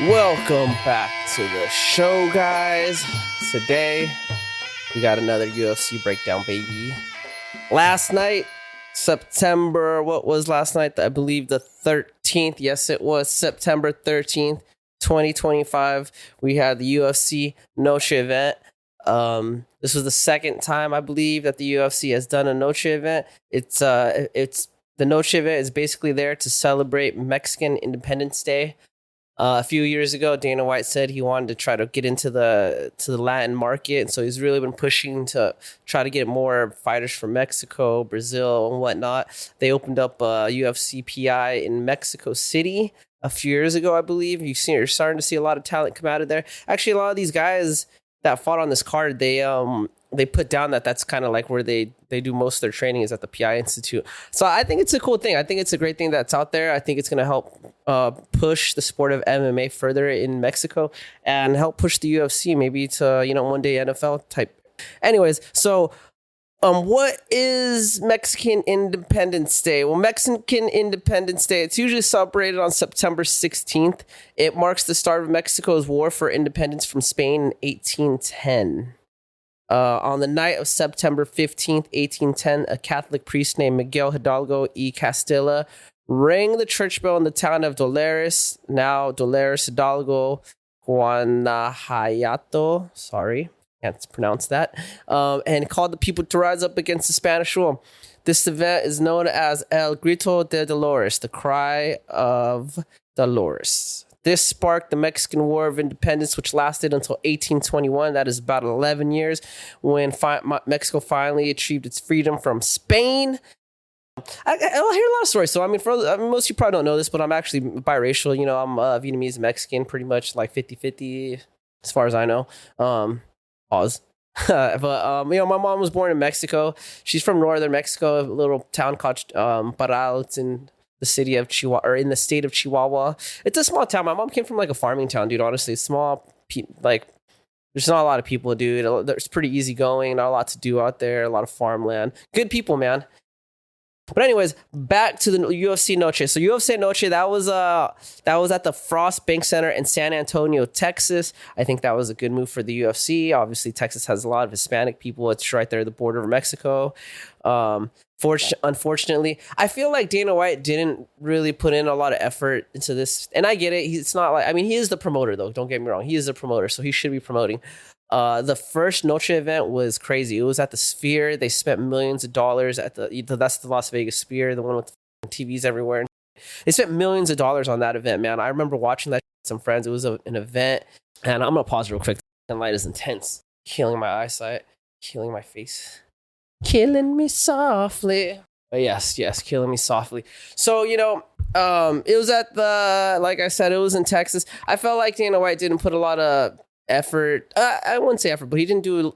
Welcome back to the show, guys. Today, we got another UFC breakdown, baby. Last night, what was last night? I believe the 13th. Yes, it was September 13th, 2025. We had the UFC Noche event. This was the second time, I believe, that the UFC has done a Noche event. It's the Noche event is basically there to celebrate Mexican Independence Day. A few years ago, Dana White said he wanted to try to get into the Latin market, and so he's really been pushing to try to get more fighters from Mexico, Brazil, and whatnot. They opened up a UFC PI in Mexico City a few years ago, I believe. You're starting to see a lot of talent come out of there. Actually, a lot of these guys that fought on this card, they put down that that's kind of like where they do most of their training is at the PI Institute. So I think it's a cool thing. I think it's a great thing that's out there. I think it's going to help push the sport of MMA further in Mexico and help push the UFC maybe to, one day NFL type. Anyways, so what is Mexican Independence Day? Well, Mexican Independence Day, it's usually celebrated on September 16th. It marks the start of Mexico's war for independence from Spain in 1810. On the night of September 15th, 1810, a Catholic priest named Miguel Hidalgo y Castilla rang the church bell in the town of Dolores, now Dolores Hidalgo, Guanajuato. Sorry, can't pronounce that. And called the people to rise up against the Spanish rule. This event is known as El Grito de Dolores, the cry of Dolores. This sparked the Mexican War of Independence, which lasted until 1821. That is about 11 years, when Mexico finally achieved its freedom from Spain. I hear a lot of stories. So, most of you probably don't know this, but I'm actually biracial. I'm Vietnamese and Mexican, pretty much like 50-50, as far as I know. Pause. But my mom was born in Mexico. She's from northern Mexico, a little town called Parral. It's in the city of Chihuahua, or in the state of Chihuahua. It's a small town. My mom came from like a farming town, dude. Honestly, it's small. There's not a lot of people, dude. It's pretty easy-going. Not a lot to do out there. A lot of farmland. Good people, man. But anyways, back to the UFC Noche. So UFC Noche, that was at the Frost Bank Center in San Antonio, Texas. I think that was a good move for the UFC. Obviously, Texas has a lot of Hispanic people. It's right there at the border of Mexico. Unfortunately, I feel like Dana White didn't really put in a lot of effort into this. And I get it. It's not like, he is the promoter, though. Don't get me wrong. He is the promoter, so he should be promoting. The first Noche event was crazy. It was at the Sphere. They spent millions of dollars that's the Las Vegas Sphere, the one with the TVs everywhere. They spent millions of dollars on that event, man. I remember watching that with some friends. It was an event, and I'm gonna pause real quick. The light is intense, killing my eyesight, killing my face, killing me softly. But yes, killing me softly. So it was like I said, it was in Texas. I felt like Dana White didn't put a lot of effort. I wouldn't say effort, but he didn't do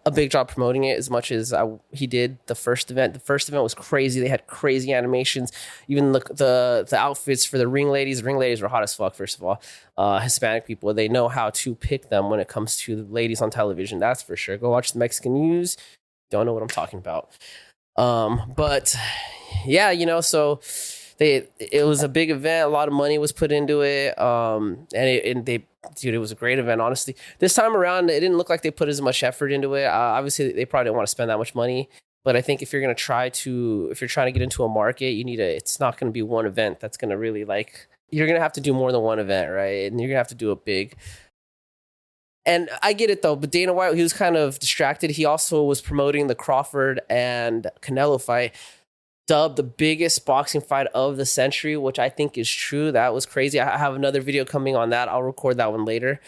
a big job promoting it as much as he did the first event. The first event was crazy. They had crazy animations. Even the outfits for the ring ladies. The ring ladies were hot as fuck, first of all. Hispanic people, they know how to pick them when it comes to the ladies on television. That's for sure. Go watch the Mexican news. Don't know what I'm talking about. But yeah, so it was a big event. A lot of money was put into it. It was a great event, honestly. This time around, it didn't look like they put as much effort into it. Obviously, they probably didn't want to spend that much money. But I think if you're trying to get into a market, it's not going to be one event that's going to really you're going to have to do more than one event, right? And you're going to have to do a big. And I get it, though. But Dana White, he was kind of distracted. He also was promoting the Crawford and Canelo fight, dubbed the biggest boxing fight of the century, which I think is true. That was crazy. I have another video coming on that. I'll record that one later.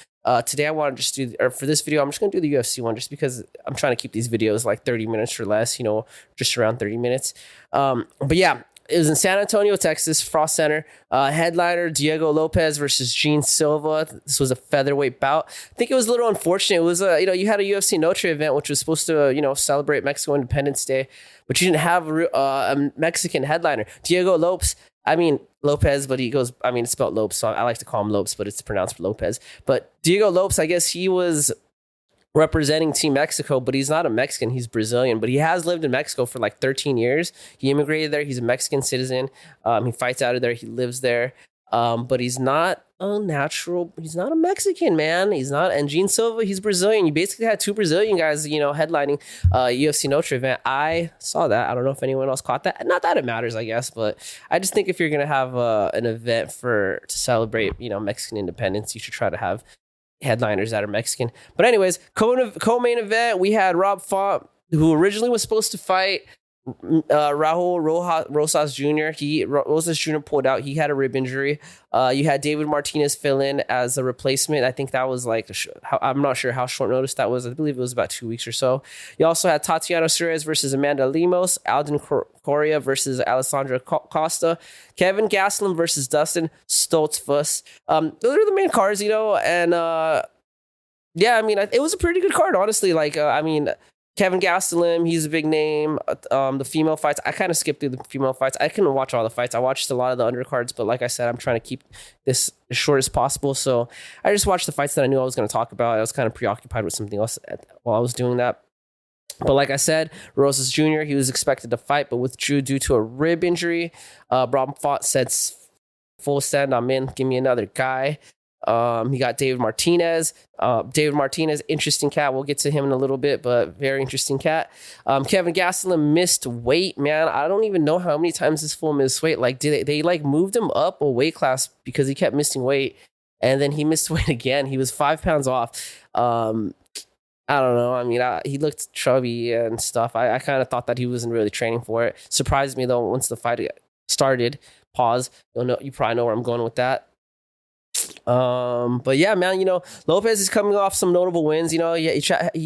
Today I want to for this video, I'm just going to do the UFC one just because I'm trying to keep these videos like 30 minutes or less, just around 30 minutes. But yeah, it was in San Antonio, Texas, Frost Center. Headliner Diego Lopes versus Gene Silva. This was a featherweight bout. I think it was a little unfortunate. It was you had a UFC Noche event, which was supposed to celebrate Mexico Independence Day, but you didn't have a Mexican headliner. Diego Lopes. Lopez, but he goes. It's spelled Lopes, so I like to call him Lopes, but it's pronounced Lopez. But Diego Lopes, I guess he was representing Team Mexico, but he's not a Mexican. He's Brazilian, but he has lived in Mexico for like 13 years. He immigrated there. He's a Mexican citizen. He fights out of there. He lives there. But he's not a natural. He's not a Mexican, man. He's not. And Gene Silva, he's Brazilian. You basically had two Brazilian guys, headlining UFC Noche event. I saw that. I don't know if anyone else caught that. Not that it matters, I guess, but I just think if you're gonna have an event to celebrate, Mexican independence, you should try to have headliners that are Mexican. But anyways, co-main event, we had Rob Font, who originally was supposed to fight Raul Rosas Jr. Rosas Jr. pulled out. He had a rib injury. You had David Martinez fill in as a replacement. I think that was like I'm not sure how short notice that was. I believe it was about 2 weeks or so. You also had Tatiana Suarez versus Amanda Lemos, Alden Correa versus Alessandra Costa, Kevin Gastelum versus Dustin Stoltzfus. Those are the main cards, and yeah, I mean, it was a pretty good card, honestly. Like, I mean, Kevin Gastelum, he's a big name. The female fights, I kind of skipped through the female fights. I couldn't watch all the fights. I watched a lot of the undercards, but like I said, I'm trying to keep this as short as possible. So I just watched the fights that I knew I was going to talk about. I was kind of preoccupied with something else while I was doing that. But like I said, Rosas Jr., he was expected to fight, but withdrew due to a rib injury. Rob Font said, full send, I'm in. Give me another guy. He got David Martinez. David Martinez, interesting cat. We'll get to him in a little bit, but very interesting cat. Kevin Gastelum missed weight, man. I don't even know how many times this fool missed weight. Like, did they like moved him up a weight class because he kept missing weight, and then he missed weight again. He was 5 pounds off. I don't know. I mean, he looked chubby and stuff. I kind of thought that he wasn't really training for it. Surprised me though once the fight started. Pause. You probably know where I'm going with that. But yeah, man, Lopes is coming off some notable wins. He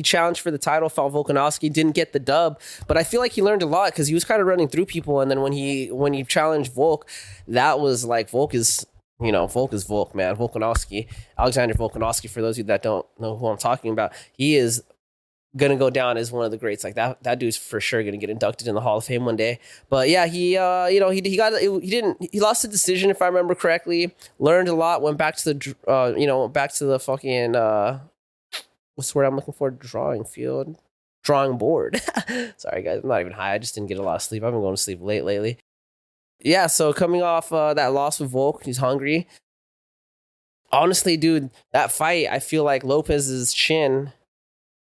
challenged for the title, fought Volkanovski, didn't get the dub, but I feel like he learned a lot because he was kind of running through people, and then when he challenged Volk, that was like Volk is Volk, man. Volkanovski, Alexander Volkanovski, for those of you that don't know who I'm talking about, he is gonna go down as one of the greats. Like that dude's for sure gonna get inducted in the Hall of Fame one day. But yeah, he lost the decision if I remember correctly. Learned a lot. Went back to the fucking what's the word I'm looking for? Drawing board. Sorry guys, I'm not even high. I just didn't get a lot of sleep. I've been going to sleep late lately. Yeah, so coming off that loss with Volk, he's hungry. Honestly, dude, that fight, I feel like Lopez's chin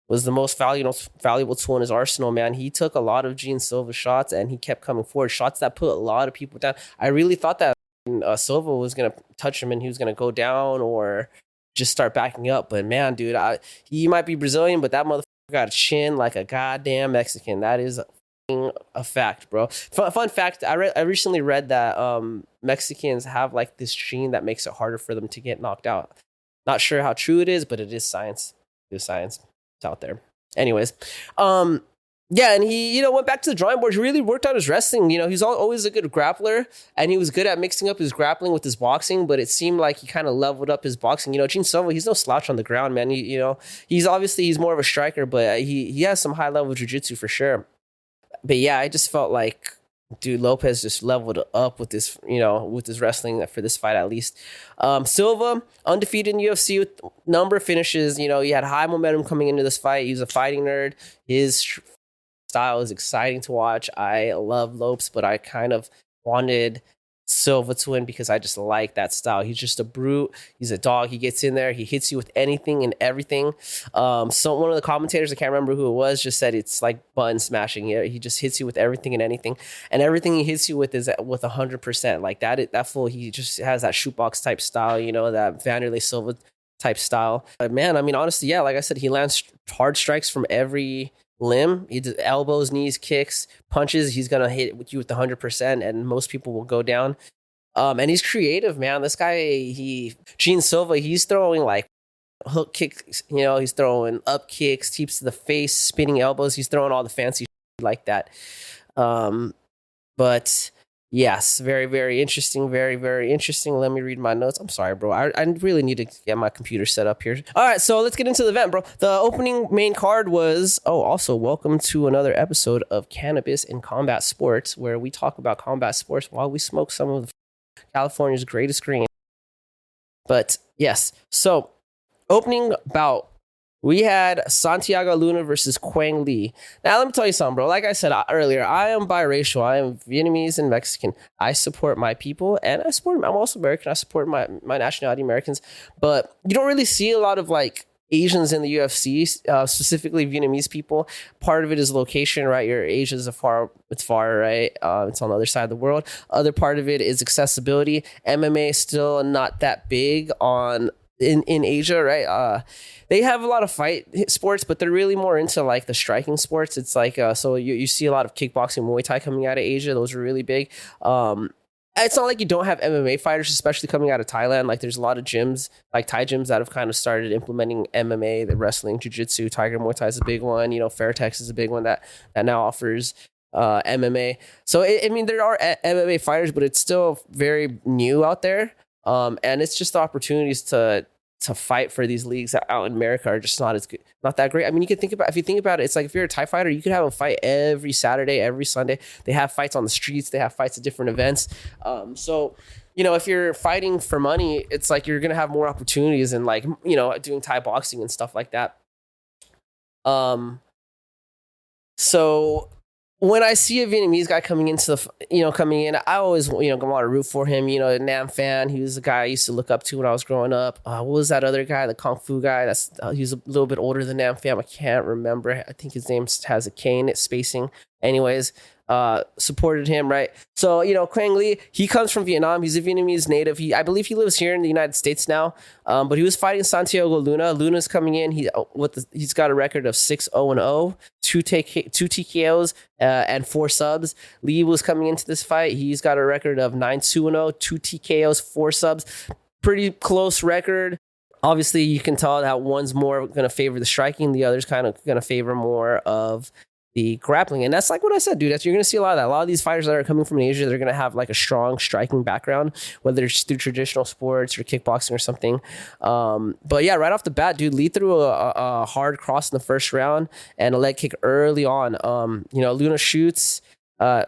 was the most valuable tool in his arsenal, man. He took a lot of Gene Silva shots, and he kept coming forward. Shots that put a lot of people down. I really thought that Silva was going to touch him and he was going to go down or just start backing up. But man, dude, he might be Brazilian, but that motherfucker got a chin like a goddamn Mexican. That is a fact, bro. Fun fact, I recently read that Mexicans have like this gene that makes it harder for them to get knocked out. Not sure how true it is, but it is science. It is science. It's out there. Anyways, yeah, and he, went back to the drawing board. He really worked on his wrestling. He's always a good grappler, and he was good at mixing up his grappling with his boxing, but it seemed like he kind of leveled up his boxing. Gene Silva, he's no slouch on the ground, man. He's more of a striker, but he has some high level jiu-jitsu for sure. But yeah, I just felt like, dude, Lopes just leveled up with this, with his wrestling for this fight at least. Silva, undefeated in UFC with number of finishes. He had high momentum coming into this fight. He's a fighting nerd. His style is exciting to watch. I love Lopes, but I kind of wanted Silva to win because I just like that style. He's just a brute. He's a dog. He gets in there. He hits you with anything and everything. So one of the commentators, I can't remember who it was, just said it's like button smashing. He just hits you with everything and anything, and everything he hits you with is with 100%. Like that fool. He just has that shootbox type style. That Vanderlei Silva type style. But man, I mean, honestly, yeah, like I said, he lands hard strikes from every limb. He does elbows, knees, kicks, punches. He's gonna hit with you with 100%, and most people will go down. And he's creative, man. This guy, Gene Silva, he's throwing like hook kicks. He's throwing up kicks, teeps to the face, spinning elbows. He's throwing all the fancy shit like that. But yes, very, very interesting. Very, very interesting. Let me read my notes. I'm sorry, bro. I really need to get my computer set up here. All right, so let's get into the event, bro. The opening main card was, also welcome to another episode of Cannabis in Combat Sports, where we talk about combat sports while we smoke some of California's greatest green. But yes, so opening bout we had Santiago Luna versus Quang Lee. Now, let me tell you something, bro. Like I said earlier, I am biracial. I am Vietnamese and Mexican. I support my people, and I'm also American. I support my nationality, Americans. But you don't really see a lot of like Asians in the UFC, specifically Vietnamese people. Part of it is location, right? Your Asia's it's far, right? It's on the other side of the world. Other part of it is accessibility. MMA is still not that big in Asia, right? They have a lot of fight sports, but they're really more into like the striking sports. It's like so you see a lot of kickboxing, Muay Thai coming out of Asia. Those are really big. It's not like you don't have MMA fighters, especially coming out of Thailand. Like there's a lot of gyms, like Thai gyms that have kind of started implementing MMA, the wrestling, jiu-jitsu, Tiger Muay Thai is a big one. You know, Fairtex is a big one that now offers MMA. So I mean, there are MMA fighters, but it's still very new out there. And it's just the opportunities to fight for these leagues out in America are just not as good, not that great. I mean, if you think about it, it's like if you're a Thai fighter, you could have a fight every Saturday, every Sunday. They have fights on the streets. They have fights at different events. So, you know, if you're fighting for money, it's like you're going to have more opportunities and like, you know, doing Thai boxing and stuff like that. So when I see a Vietnamese guy coming in, I always, want to root for him. You know, a Nam fan. He was the guy I used to look up to when I was growing up. What was that other guy, the Kung Fu guy? He was a little bit older than Nam fan. I can't remember. I think his name has a Kane spacing. Anyways, supported him, right? So, you know, Quang Lee, he comes from Vietnam. He's a Vietnamese native. I believe he lives here in the United States now. But he was fighting Santiago Luna. Luna's coming in. He's got a record of 6-0-0, two TKOs and 4 subs. Lee was coming into this fight. He's got a record of 9-2-0, 2 TKOs, 4 subs. Pretty close record. Obviously, you can tell that one's more going to favor the striking. The other's kind of going to favor more of the grappling. And that's like what I said, dude. You're going to see a lot of that. A lot of these fighters that are coming from Asia, they're going to have like a strong striking background, whether it's through traditional sports or kickboxing or something. But yeah, right off the bat, dude, Lee threw a hard cross in the first round and a leg kick early on. Luna shoots.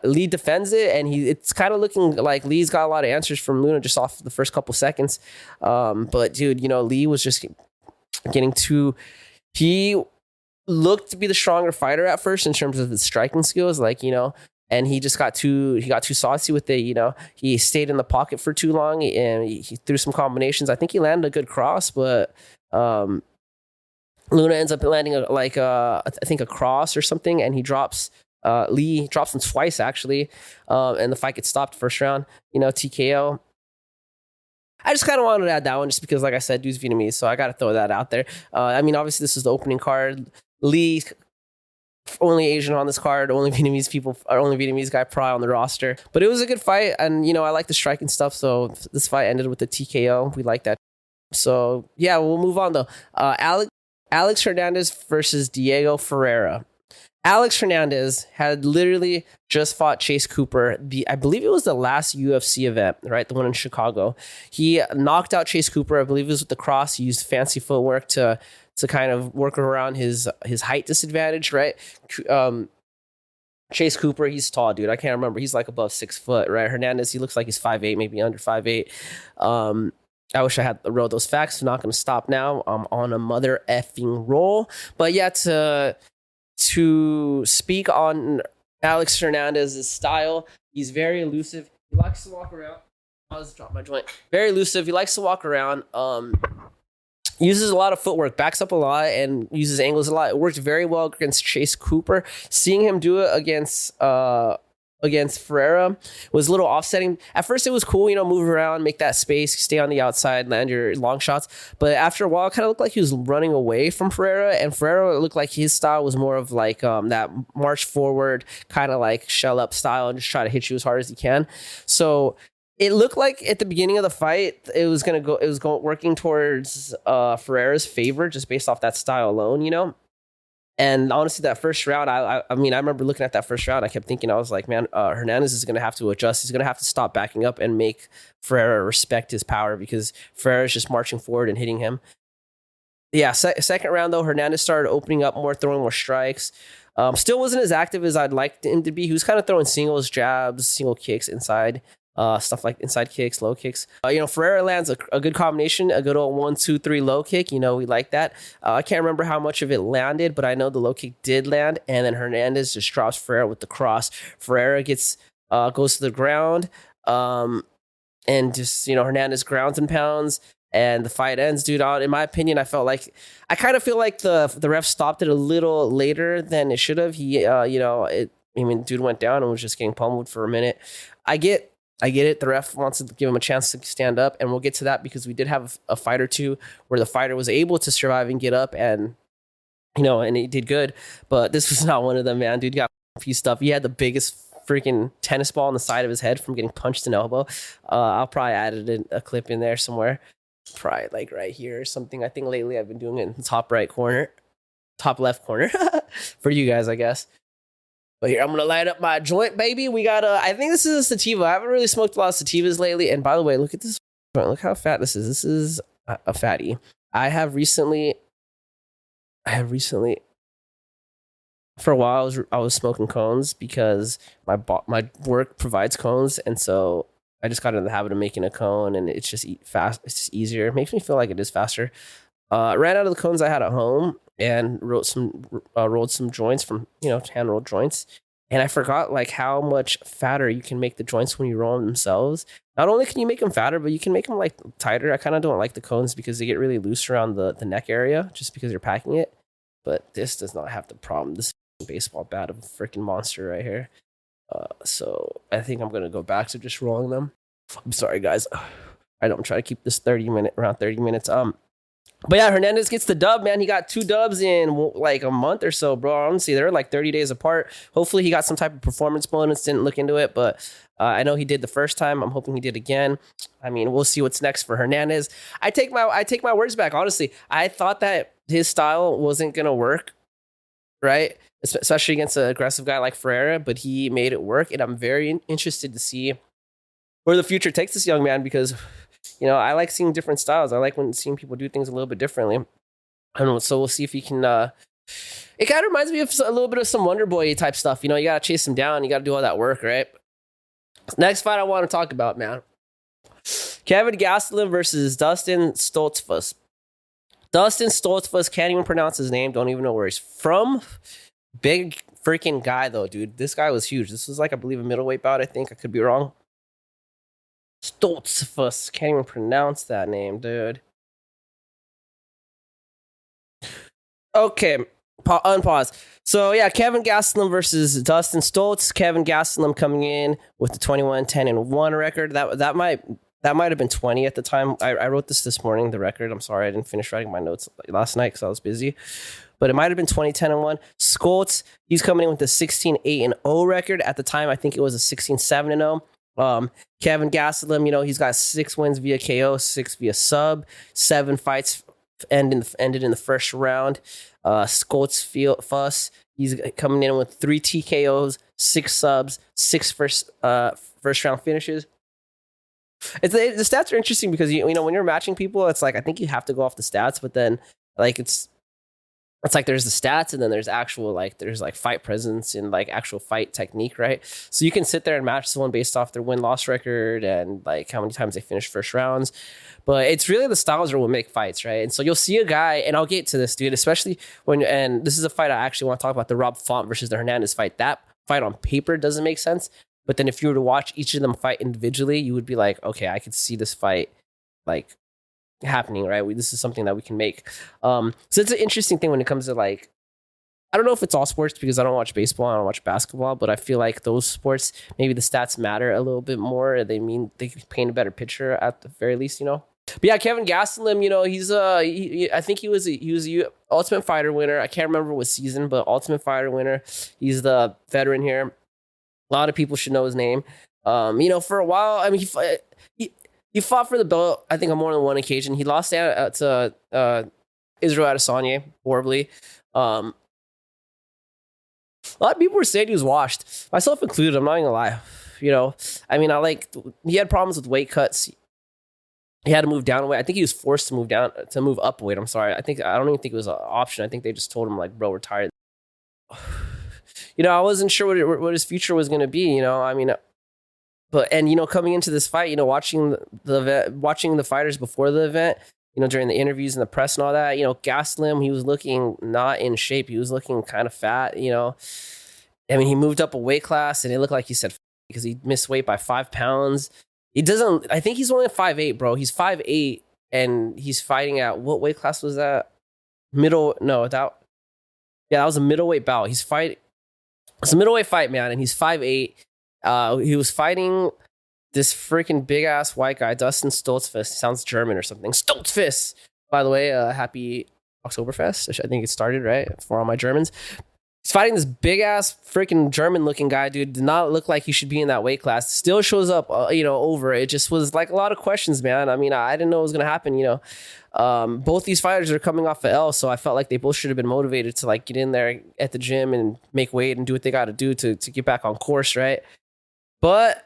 Lee defends it, and it's kind of looking like Lee's got a lot of answers from Luna just off the first couple seconds. But dude, Lee was just getting he looked to be the stronger fighter at first in terms of his striking skills, and he just got too saucy with it. He stayed in the pocket for too long, and he threw some combinations. I think he landed a good cross, but Luna ends up landing I think a cross or something, and he drops. Lee drops him twice actually, and the fight gets stopped first round. TKO. I just kind of wanted to add that one just because, like I said, dude's Vietnamese, so I got to throw that out there. Obviously this is the opening card. Lee, only Asian on this card, only Vietnamese guy probably on the roster. But it was a good fight, and I like the striking stuff. So this fight ended with the TKO. We like that. So yeah, we'll move on though. Alex Hernandez versus Diego Ferreira. Alex Hernandez had literally just fought Chase Cooper. I believe it was the last UFC event, right? The one in Chicago. He knocked out Chase Cooper. I believe it was with the cross. He used fancy footwork to kind of work around his height disadvantage, right? Chase Cooper, he's tall, dude. I can't remember. He's like above 6 foot, right? Hernandez, he looks like he's 5'8", maybe under 5'8". I wish I had wrote those facts. I'm not going to stop now. I'm on a mother effing roll. But yeah, to speak on Alex Hernandez's style, he's very elusive. He likes to walk around. I'll just drop my joint. Very elusive. He likes to walk around. Uses a lot of footwork, backs up a lot, and uses angles a lot. It worked very well against Chase Cooper. Seeing him do it against Ferreira was a little offsetting. At first, it was cool, move around, make that space, stay on the outside, land your long shots. But after a while, it kind of looked like he was running away from Ferreira, and Ferreira looked like his style was more of like that march forward, kind of like shell up style, and just try to hit you as hard as he can. So it looked like at the beginning of the fight, it was working towards Ferreira's favor just based off that style alone, And honestly, that first round, I remember looking at that first round, I kept thinking, I was like, man, Hernandez is going to have to adjust. He's going to have to stop backing up and make Ferreira respect his power because Ferreira's just marching forward and hitting him. Yeah, second round, though, Hernandez started opening up more, throwing more strikes. Still wasn't as active as I'd like him to be. He was kind of throwing singles, jabs, single kicks inside. stuff like inside kicks, low kicks. Ferreira lands a good combination, a good old 1-2-3 low kick. We like that. I can't remember how much of it landed, but I know the low kick did land. And then Hernandez just drops Ferreira with the cross. Ferreira goes to the ground, and just Hernandez grounds and pounds. And the fight ends, dude. In my opinion, I kind of feel like the ref stopped it a little later than it should have. Dude went down and was just getting pummeled for a minute. I get it. The ref wants to give him a chance to stand up, and we'll get to that because we did have a fight or two where the fighter was able to survive and get up, and and he did good. But this was not one of them, man. Dude got pieced up. He had the biggest freaking tennis ball on the side of his head from getting punched in the elbow. I'll probably add a clip in there somewhere. Probably like right here or something. I think lately I've been doing it in the top right corner, top left corner for you guys, I guess. But here, I'm going to light up my joint, baby. We got I think this is a sativa. I haven't really smoked a lot of sativas lately. And by the way, look at this. Look how fat this is. This is a fatty. I have recently, for a while, I was smoking cones because my work provides cones. And so I just got into the habit of making a cone, and it's just fast. It's just easier. It makes me feel like it is faster. Ran out of the cones I had at home and rolled some joints from hand rolled joints, and I forgot like how much fatter you can make the joints when you roll them themselves. Not only can you make them fatter, but you can make them like tighter. I kind of don't like the cones because they get really loose around the neck area just because you're packing it. But this does not have the problem. This baseball bat of a freaking monster right here. So I think I'm gonna go back to just rolling them. I'm sorry, guys. I don't try to keep this around 30 minutes. But yeah, Hernandez gets the dub, man. He got 2 dubs in like a month or so, bro. Honestly, they're like 30 days apart. Hopefully, he got some type of performance bonus. Didn't look into it, but I know he did the first time. I'm hoping he did again. I mean, we'll see what's next for Hernandez. I take my words back. Honestly, I thought that his style wasn't gonna work, right? Especially against an aggressive guy like Ferreira, but he made it work, and I'm very interested to see where the future takes this young man because, I like seeing different styles. I like seeing people do things a little bit differently. So we'll see if he can. It kind of reminds me of a little bit of some Wonder Boy type stuff. You got to chase him down. You got to do all that work, right? Next fight I want to talk about, man. Kevin Gastelum versus Dustin Stoltzfus. Dustin Stoltzfus, can't even pronounce his name. Don't even know where he's from. Big freaking guy, though, dude. This guy was huge. This was like, I believe, a middleweight bout, I think. I could be wrong. Stoltzfus. Can't even pronounce that name, dude. Okay. Unpause. So, yeah, Kevin Gastelum versus Dustin Stoltz. Kevin Gastelum coming in with the 21-10-1 record. That might have been 20 at the time. I wrote this morning, the record. I'm sorry, I didn't finish writing my notes last night because I was busy. But it might have been 20-10-1. Stoltz, he's coming in with a 16-8-0 record. At the time, I think it was a 16-7-0. Kevin Gastelum, he's got 6 wins via KO, 6 via sub, 7 fights ended in the first round. Stoltzfus, he's coming in with 3 TKOs, 6 subs, 6 first round finishes. The stats are interesting because when you're matching people, it's like I think you have to go off the stats, but then like it's like there's the stats and then there's actual there's fight presence and actual fight technique, right? So you can sit there and match someone based off their win-loss record and how many times they finish first rounds. But it's really the styles that will make fights, right? And so you'll see a guy, and I'll get to this, dude, especially and this is a fight I actually want to talk about, the Rob Font versus the Hernandez fight. That fight on paper doesn't make sense. But then if you were to watch each of them fight individually, you would be like, okay, I could see this fight happening, right? This is something that we can make. So it's an interesting thing when it comes to I don't know if it's all sports because I don't watch baseball, I don't watch basketball, but I feel like those sports, maybe the stats matter a little bit more. They paint a better picture at the very least, But yeah, Kevin Gastelum, he's I think he was a Ultimate Fighter winner. I can't remember what season, but Ultimate Fighter winner. He's the veteran here. A lot of people should know his name. For a while, I mean, he fought for the belt, I think, on more than one occasion. He lost to Israel Adesanya horribly. A lot of people were saying he was washed, myself included. I'm not gonna lie. I mean, he had problems with weight cuts. He had to move down a weight. I think he was forced to move up a weight. I'm sorry. I don't even think it was an option. I think they just told him bro, we're tired. I wasn't sure what his future was going to be. I mean, but and coming into this fight, watching watching the fighters before the event, during the interviews and the press and all that, Gaslam, he was looking not in shape. He was looking kind of fat. I mean, he moved up a weight class, and it looked like he said because he missed weight by 5 pounds. He doesn't. I think he's only 5'8", bro. He's 5'8", and he's fighting at what weight class was that? Middle? No, that was a middleweight bout. It's a middleweight fight, man, and he's 5'8". He was fighting this freaking big ass white guy, Dustin Stoltzfus. Sounds German or something. Stoltzfus. By the way, happy Oktoberfest. I think it started right for all my Germans. He's fighting this big ass freaking German looking guy, dude. Did not look like he should be in that weight class. Still shows up, over. It just was like a lot of questions, man. I mean, I didn't know it was gonna happen. Both these fighters are coming off of L, so I felt like they both should have been motivated to like get in there at the gym and make weight and do what they got to do to get back on course, right? But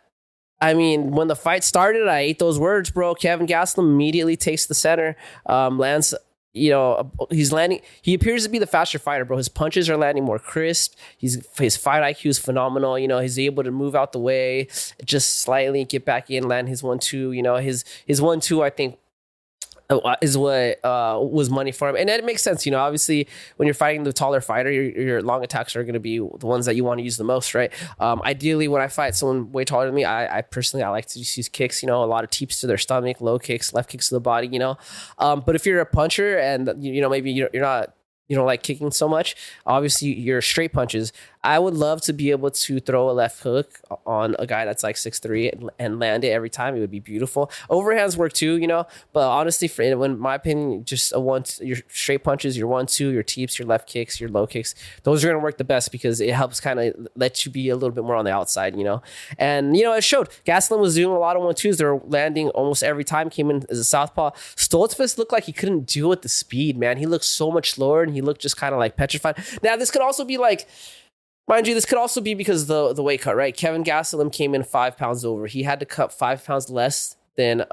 I mean, when the fight started, I ate those words, bro. Kevin Gastelum immediately takes the center, lands. He's landing. He appears to be the faster fighter, bro. His punches are landing more crisp. His fight IQ is phenomenal. He's able to move out the way, just slightly get back in, land his 1-2. His 1-2, I think, is what was money for him, and it makes sense. Obviously, when you're fighting the taller fighter, your long attacks are going to be the ones that you want to use the most, right? Ideally, when I fight someone way taller than me, I personally like to just use kicks. A lot of teeps to their stomach, low kicks, left kicks to the body. But if you're a puncher and maybe you're not. You don't like kicking so much. Obviously, your straight punches. I would love to be able to throw a left hook on a guy that's like 6'3" and land it every time. It would be beautiful. Overhands work too, But honestly, in my opinion, just your straight punches, your 1-2, your teeps, your left kicks, your low kicks. Those are going to work the best because it helps kind of let you be a little bit more on the outside, And it showed. Gastelum was doing a lot of 1-2s. They were landing almost every time. Came in as a southpaw. Stoltzfus looked like he couldn't deal with the speed, man. He looked so much slower, and he looked just kind of like petrified. Now, this could also be like, mind you, this could also be because the weight cut, right? Kevin Gastelum came in 5 pounds over. He had to cut 5 pounds less than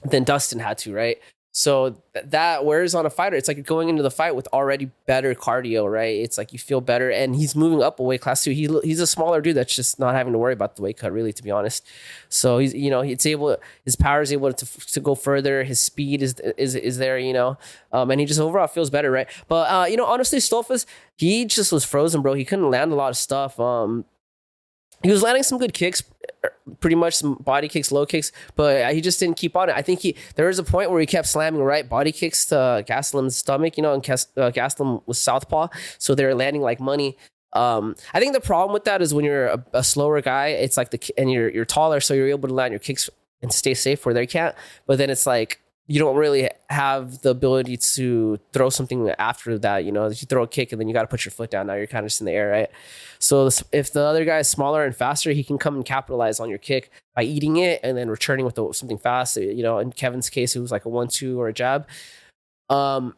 Dustin had to, right? So that wears on a fighter. It's like going into the fight with already better cardio, right? It's like you feel better, and he's moving up a weight class too. He's a smaller dude that's just not having to worry about the weight cut, really, to be honest. So he's his power is able to go further. His speed is there, and he just overall feels better, right? But honestly, Stoltzfus, he just was frozen, bro. He couldn't land a lot of stuff. He was landing some good kicks, pretty much some body kicks, low kicks, but he just didn't keep on it. I think there was a point where he kept slamming right body kicks to Gastelum's stomach, and Gastelum was southpaw, so they're landing like money. I think the problem with that is when you're a slower guy, it's like and you're taller, so you're able to land your kicks and stay safe where they can't. But then it's like you don't really have the ability to throw something after that. You throw a kick and then you got to put your foot down. Now you're kind of just in the air, right? So if the other guy is smaller and faster, he can come and capitalize on your kick by eating it and then returning with something fast. In Kevin's case, it was like a 1-2 or a jab. I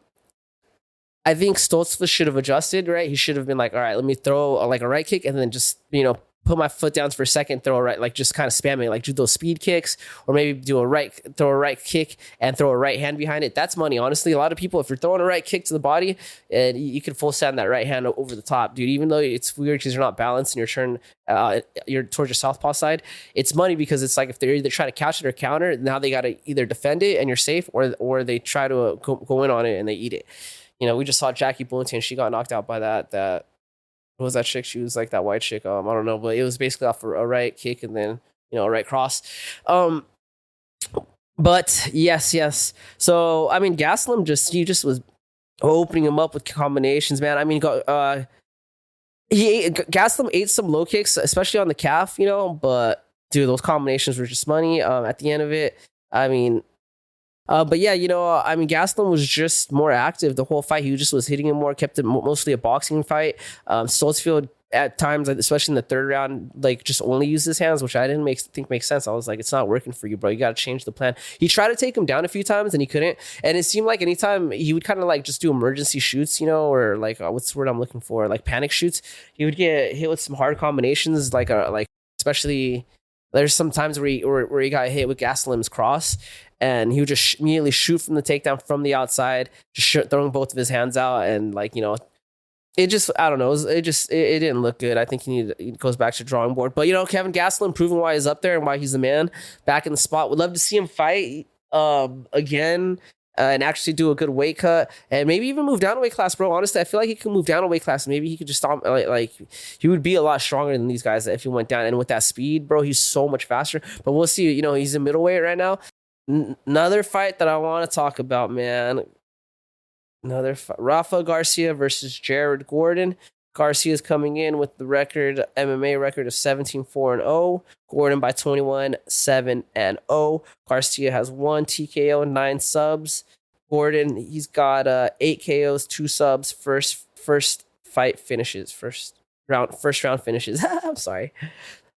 think Stoltzfus should have adjusted, right? He should have been like, all right, let me throw like a right kick and then just, put my foot down for a second, throw a right, like just kind of spam it, like do those speed kicks, or maybe throw a right kick and throw a right hand behind it. That's money. Honestly, a lot of people, if you're throwing a right kick to the body and you can full send that right hand over the top, dude, even though it's weird because you're not balanced and you're towards your southpaw side, it's money because it's like if they're either trying to catch it or counter, now they got to either defend it and you're safe, or they try to go in on it and they eat it. We just saw Jackie Boonton. She got knocked out by that. What was that chick? She was like that white chick. I don't know, but it was basically off a right kick and then a right cross. But yes. So I mean, Gastelum he just was opening him up with combinations, man. I mean, Gastelum ate some low kicks, especially on the calf, But dude, those combinations were just money. At the end of it, I mean. But yeah, Gastelum was just more active the whole fight. He just was hitting him more, kept it mostly a boxing fight. Stoltzfus at times, especially in the third round, like just only used his hands, which I didn't think makes sense. I was like, it's not working for you, bro. You got to change the plan. He tried to take him down a few times and he couldn't. And it seemed like anytime he would kind of like just do emergency shoots, or like what's the word I'm looking for? Like panic shoots. He would get hit with some hard combinations, like especially there's some times where he got hit with Gastelum's cross. And he would just immediately shoot from the takedown from the outside, just throwing both of his hands out and it just I don't know. It didn't look good. I think he goes back to drawing board. But Kevin Gastelum proving why he's up there and why he's the man back in the spot. Would love to see him fight again. And actually do a good weight cut and maybe even move down a weight class, bro. Honestly, I feel like he could move down a weight class. Maybe he could just stop. Like he would be a lot stronger than these guys if he went down. And with that speed, bro, he's so much faster. But we'll see. He's in middleweight right now. Another fight that I want to talk about, man. Another fight. Rafa Garcia versus Jared Gordon. Garcia's coming in with the MMA record of 17-4-0. Gordon by 21-7-0. Garcia has 1 TKO, 9 subs. Gordon, he's got 8 KOs, 2 subs. First fight finishes. First round finishes. I'm sorry.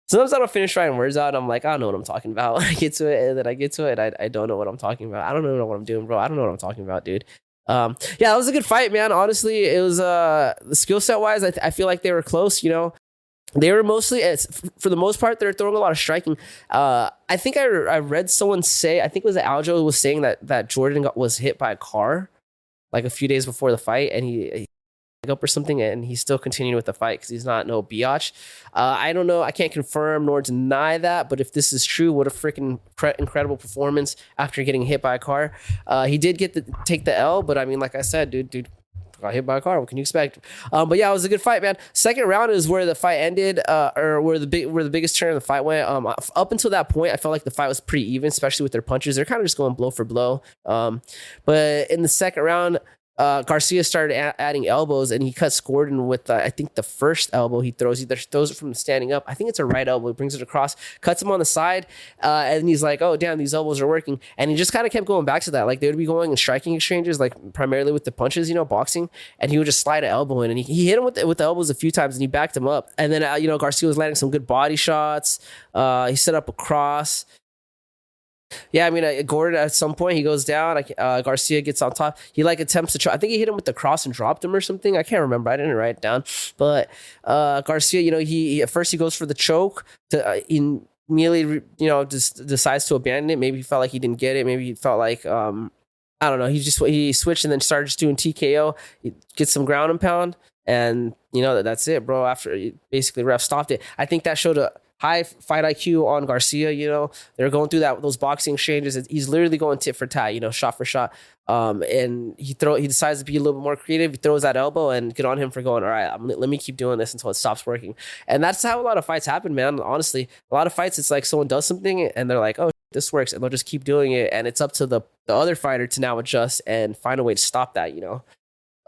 Sometimes I don't finish writing words out. And I'm like, I don't know what I'm talking about. I get to it, and then I get to it. I don't know what I'm talking about. I don't know what I'm doing, bro. I don't know what I'm talking about, dude. Yeah, that was a good fight, man. Honestly, it was the skill set wise. I feel like they were close. They were mostly, for the most part, they're throwing a lot of striking. I think I read someone say, I think it was Aljo was saying that Jordan was hit by a car like a few days before the fight, and he up or something, and he's still continuing with the fight because he's not no biatch. I don't know. I can't confirm nor deny that, but if this is true, what a freaking incredible performance after getting hit by a car. He did take the L, but I mean, like I said, dude got hit by a car. What can you expect? But yeah, it was a good fight, man. Second round is where the fight ended, or where the biggest turn of the fight went. Up until that point, I felt like the fight was pretty even, especially with their punches. They're kind of just going blow for blow. But in the second round, Garcia started adding elbows, and he cuts Gordon with I think the first elbow he throws. He throws it from standing up. I think it's a right elbow. He brings it across, cuts him on the side, and he's like, "Oh damn, these elbows are working." And he just kind of kept going back to that. Like they would be going in striking exchanges, like primarily with the punches, boxing, and he would just slide an elbow in, and he hit him with the elbows a few times, and he backed him up. And then Garcia was landing some good body shots. He set up a cross. Yeah, I mean, Gordon at some point he goes down. Garcia gets on top. He attempts to try. I think he hit him with the cross and dropped him or something. I can't remember. I didn't write it down. But Garcia, he at first he goes for the choke to immediately just decides to abandon it. Maybe he felt like he didn't get it. Maybe he felt like I don't know. He switched and then started just doing TKO. He gets some ground and pound, and that's it, bro. After basically ref stopped it. I think that showed a high fight IQ on Garcia. They're going through those boxing exchanges. He's literally going tit for tat, shot for shot. And he decides to be a little bit more creative. He throws that elbow, and good on him for going, all right, let me keep doing this until it stops working. And that's how a lot of fights happen, man. Honestly, a lot of fights, it's like someone does something and they're like, oh, this works, and they'll just keep doing it. And it's up to the other fighter to now adjust and find a way to stop that,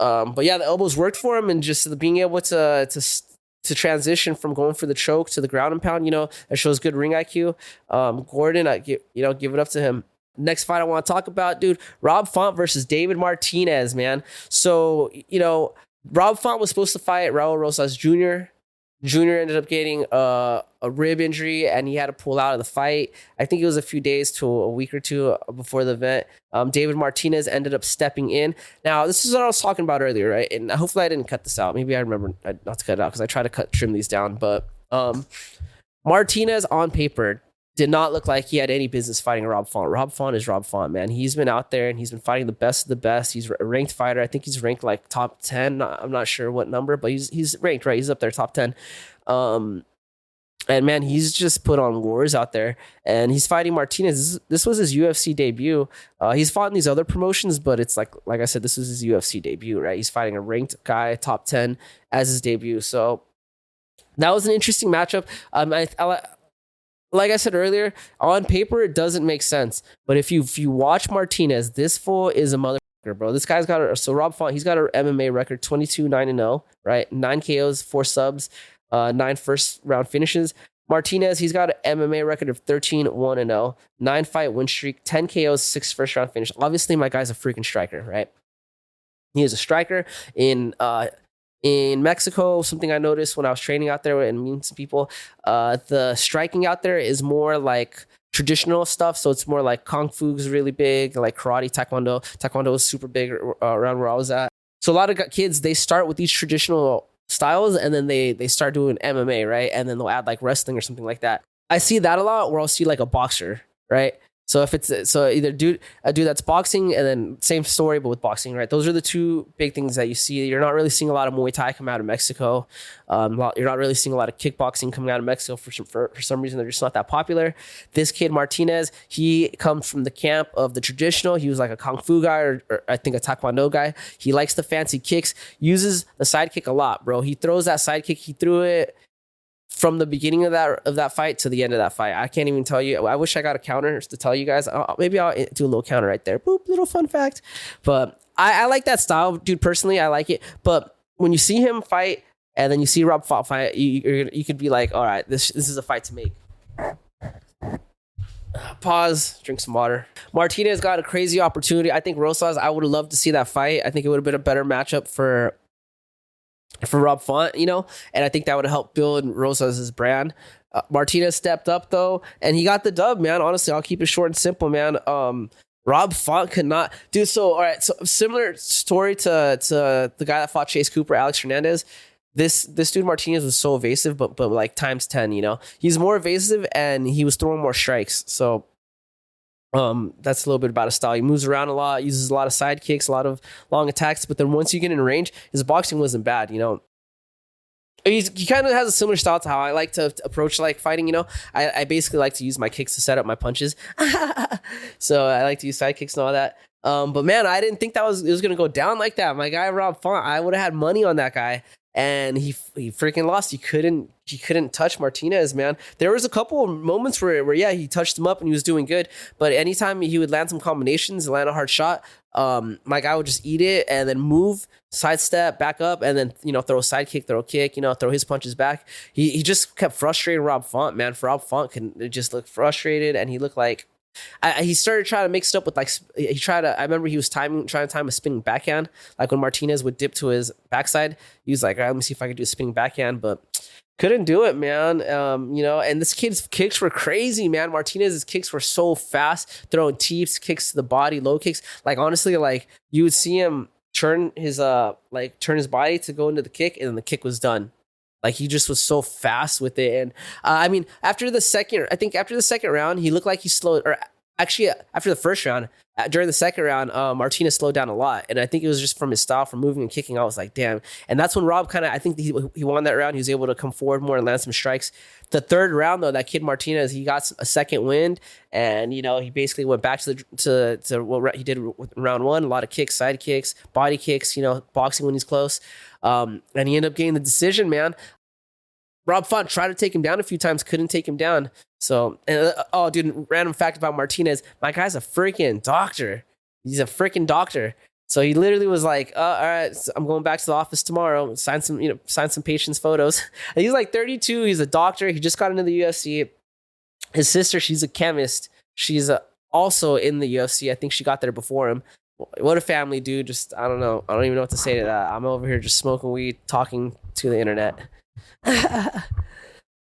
But yeah, the elbows worked for him, and just being able to transition from going for the choke to the ground and pound, that shows good ring IQ. Gordon, give it up to him. Next fight I want to talk about, dude, Rob Font versus David Martinez, man. So, Rob Font was supposed to fight Raul Rosas Jr. Jr. ended up getting a rib injury, and he had to pull out of the fight. I think it was a few days to a week or two before the event. David Martinez ended up stepping in. Now, this is what I was talking about earlier, right? And hopefully I didn't cut this out. Maybe I remember not to cut it out because I try to trim these down. But Martinez on paper did not look like he had any business fighting Rob Font. Rob Font is Rob Font, man. He's been out there and he's been fighting the best of the best. He's a ranked fighter. I think he's ranked like top 10. I'm not sure what number, but he's ranked, right? He's up there top 10. And man, he's just put on wars out there, and he's fighting Martinez. This was his UFC debut. He's fought in these other promotions, but it's like I said, this was his UFC debut, right? He's fighting a ranked guy, top 10 as his debut. So that was an interesting matchup. Like I said earlier, on paper, it doesn't make sense. But if you watch Martinez, this fool is a motherfucker, bro. This guy's got so Rob Font, he's got an MMA record, 22-9-0, right? 9 KOs, 4 subs, 9 first round finishes. Martinez, he's got an MMA record of 13-1-0, 9 fight win streak, 10 KOs, 6 first round finish. Obviously, my guy's a freaking striker, right? He is a striker in Mexico. Something I noticed when I was training out there and meeting some people, the striking out there is more like traditional stuff. So it's more like Kung Fu is really big, like karate, Taekwondo. Taekwondo is super big around where I was at. So a lot of kids, they start with these traditional styles, and then they start doing MMA, right? And then they'll add like wrestling or something like that. I see that a lot, where I'll see like a boxer, right? So if it's so either a dude that's boxing and then same story but with boxing, right? Those are the two big things that you see. You're not really seeing a lot of Muay Thai come out of Mexico. You're not really seeing a lot of kickboxing coming out of Mexico for some reason. They're just not that popular. This kid Martinez, he comes from the camp of the traditional. He was like a kung fu guy or I think a taekwondo guy. He likes the fancy kicks. Uses the side kick a lot, bro. He throws that side kick. He threw it from the beginning of that fight to the end of that fight. I can't even tell you. I wish I got a counter to tell you guys. Maybe I'll do a little counter right there. Boop, little fun fact. But I like that style, dude. Personally, I like it. But when you see him fight and then you see Rob Font fight, you could be like, all right, this is a fight to make. Pause, drink some water. Martinez got a crazy opportunity. I think Rosas, I would have loved to see that fight. I think it would have been a better matchup for Rob Font, you know, and I think that would have helped build Rosas' brand. Martinez stepped up though, and he got the dub, man. Honestly, I'll keep it short and simple, man. Rob Font could not do so. All right, so similar story to the guy that fought Chase Cooper, Alex Hernandez. This dude Martinez was so evasive, but like times 10, you know. He's more evasive and he was throwing more strikes. So that's a little bit about his style. He moves around a lot, uses a lot of side kicks, a lot of long attacks, but then once you get in range, his boxing wasn't bad, you know. He kind of has a similar style to how I like to approach like fighting, you know. I basically like to use my kicks to set up my punches. So I like to use side kicks and all that. But man, I didn't think it was gonna go down like that. My guy Rob Font, I would have had money on that guy. And he freaking lost. He couldn't touch Martinez, man. There was a couple of moments where yeah, he touched him up and he was doing good. But anytime he would land some combinations, land a hard shot, my guy would just eat it and then move, sidestep, back up, and then, you know, throw a side kick, throw a kick, you know, throw his punches back. He just kept frustrating Rob Font, man. Rob Font just look frustrated, and he looked like he started trying to mix it up with like I remember he was trying to time a spinning backhand, like when Martinez would dip to his backside. He was like, all right, let me see if I can do a spinning backhand, but couldn't do it, man. You know, and this kid's kicks were crazy, man. Martinez's kicks were so fast, throwing teeps, kicks to the body, low kicks. Like honestly, like you would see him turn his body to go into the kick, and then the kick was done. Like he just was so fast with it. And I mean, after the second round, he looked like he slowed, or actually after the first round, during the second round, Martinez slowed down a lot. And I think it was just from his style, from moving and kicking. I was like, damn. And that's when Rob I think he won that round. He was able to come forward more and land some strikes. The third round though, that kid Martinez, he got a second wind, and you know, he basically went back to what he did with round one. A lot of kicks, side kicks, body kicks, you know, boxing when he's close. And he ended up getting the decision, man. Rob Font tried to take him down a few times, couldn't take him down. So, dude, random fact about Martinez. My guy's a freaking doctor. He's a freaking doctor. So he literally was like, all right, so I'm going back to the office tomorrow. Sign some patients' photos. And he's like 32. He's a doctor. He just got into the UFC. His sister, she's a chemist. She's also in the UFC. I think she got there before him. What a family, dude. Just, I don't know. I don't even know what to say to that. I'm over here just smoking weed, talking to the internet.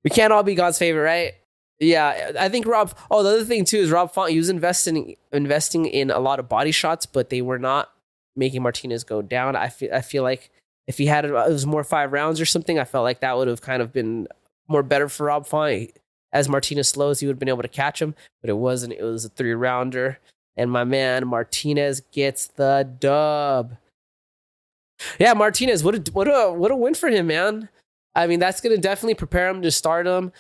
We can't all be God's favorite, right? Yeah, I think the other thing too is Rob Font, he was investing in a lot of body shots, but they were not making Martinez go down. I feel like if he had it was more 5 rounds or something, I felt like that would have kind of been more better for Rob Font. As Martinez slows, he would have been able to catch him, but it wasn't. It was a 3-rounder, and my man Martinez gets the dub. Yeah, Martinez, what a win for him, man. I mean, that's going to definitely prepare him to stardom.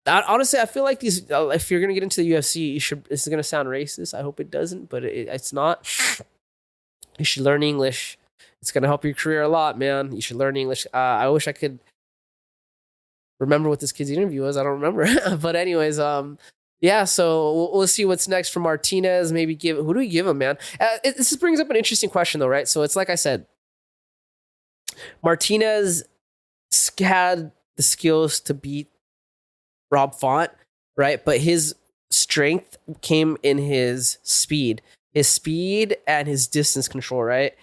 Honestly, I feel like these, if you're going to get into the UFC, this is going to sound racist. I hope it doesn't, but it's not. You should learn English. It's going to help your career a lot, man. You should learn English. I wish I could remember what this kid's interview was. I don't remember. But anyways, yeah, so we'll see what's next for Martinez. Maybe who do we give him, man? This brings up an interesting question, though, right? So it's like I said, Martinez had the skills to beat Rob Font, right? But his strength came in his speed and his distance control, right?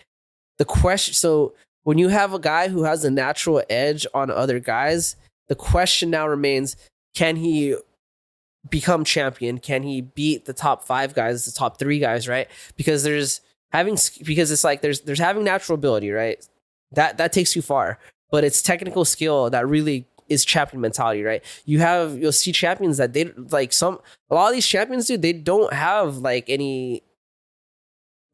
The question, so when you have a guy who has a natural edge on other guys, the question now remains, can he become champion? Can he beat the top 5 guys, the top 3 guys, right? Because it's like there's having natural ability, right? That takes you far, but it's technical skill that really is champion mentality, right? You'll see champions that they like a lot of these champions, dude, they don't have like any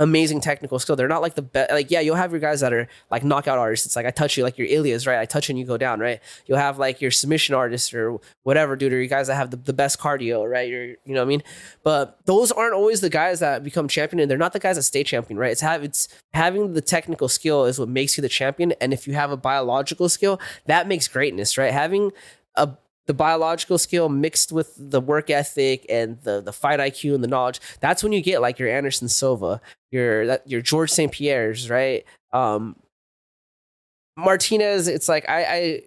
amazing technical skill. They're not like the best. Like, yeah, you'll have your guys that are like knockout artists. It's like I touch you, like your Ilias, right? I touch you and you go down, right? You'll have like your submission artists or whatever, dude, or you guys that have the best cardio, right? You know what I mean? But those aren't always the guys that become champion, and they're not the guys that stay champion, right? It's having the technical skill is what makes you the champion, and if you have a biological skill, that makes greatness, right? Having a the biological skill mixed with the work ethic and the fight IQ and the knowledge, that's when you get like your Anderson Silva, your George St. Pierre's, right? Martinez, it's like I